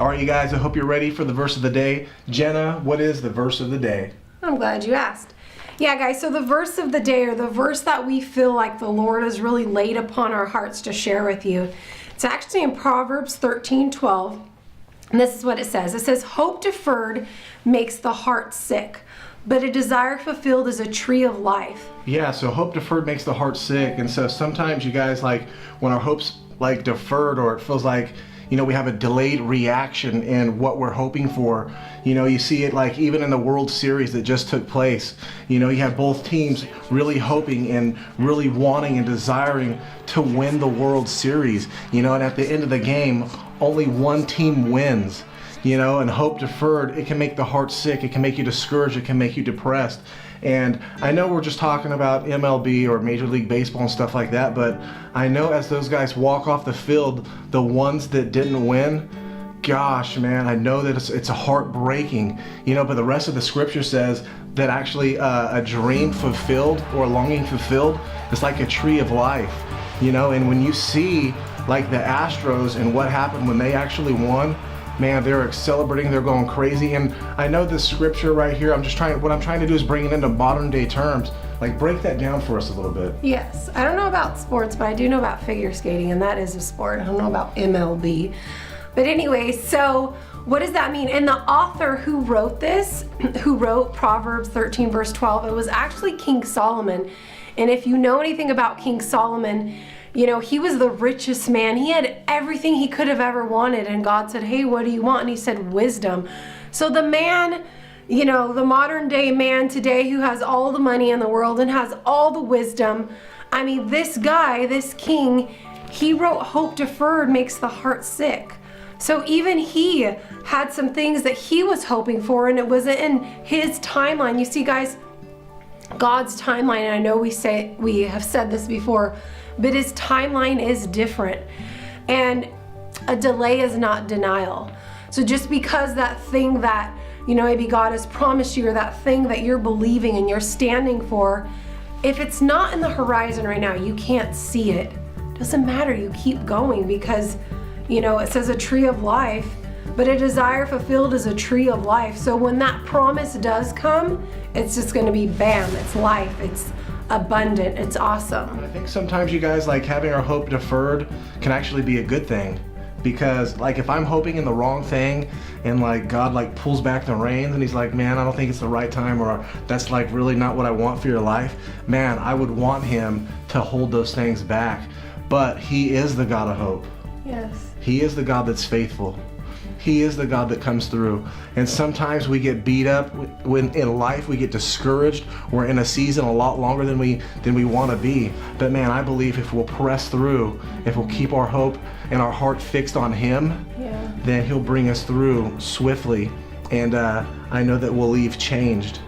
All right, you guys, I hope you're ready for the verse of the day. Jenna, what is the verse of the day? I'm glad you asked. Yeah, guys, so the verse of the day, or the verse that we feel like the Lord has really laid upon our hearts to share with you, it's actually in Proverbs 13:12. And this is what it says. It says, hope deferred makes the heart sick, but a desire fulfilled is a tree of life. Yeah, so hope deferred makes the heart sick. And so sometimes you guys, like, when our hope's like deferred, or it feels like, you know, we have a delayed reaction in what we're hoping for. You know, you see it like even in the World Series that just took place. You know, you have both teams really hoping and really wanting and desiring to win the World Series. You know, and at the end of the game, only one team wins. You know, and hope deferred, it can make the heart sick. It can make you discouraged. It can make you depressed. And I know we're just talking about MLB or Major League Baseball and stuff like that, but I know as those guys walk off the field, the ones that didn't win, gosh, man, I know that it's heartbreaking, you know, but the rest of the scripture says that actually a dream fulfilled or a longing fulfilled is like a tree of life, you know, and when you see like the Astros and what happened when they actually won, man, they're celebrating, they're going crazy. And I know this scripture right here, what I'm trying to do is bring it into modern day terms. Like, break that down for us a little bit. Yes, I don't know about sports, but I do know about figure skating, and that is a sport. I don't know about MLB. But anyway, so what does that mean? And the author who wrote this, who wrote Proverbs 13 verse 12, it was actually King Solomon. And if you know anything about King Solomon, you know, he was the richest man. He had everything he could have ever wanted. And God said, hey, what do you want? And he said, wisdom. So the man, you know, the modern day man today who has all the money in the world and has all the wisdom. I mean, this guy, this king, he wrote hope deferred makes the heart sick. So even he had some things that he was hoping for, and it wasn't in his timeline. You see, guys, God's timeline, and I know we have said this before, but his timeline is different. And a delay is not denial. So just because that thing that, you know, maybe God has promised you, or that thing that you're believing and you're standing for, if it's not in the horizon right now, you can't see it. Doesn't matter, you keep going, because, you know, it says a tree of life, but a desire fulfilled is a tree of life. So when that promise does come, it's just gonna be bam, it's life, it's abundant, it's awesome. I think sometimes you guys, like, having our hope deferred can actually be a good thing, because like if I'm hoping in the wrong thing and like God like pulls back the reins and he's like, man, I don't think it's the right time, or that's like really not what I want for your life, man, I would want him to hold those things back. But he is the God of hope. Yes. He is the God that's faithful. He is the God that comes through. And sometimes we get beat up when in life, we get discouraged. We're in a season a lot longer than we want to be. But man, I believe if we'll press through, if we'll keep our hope and our heart fixed on him, then he'll bring us through swiftly. And I know that we'll leave changed.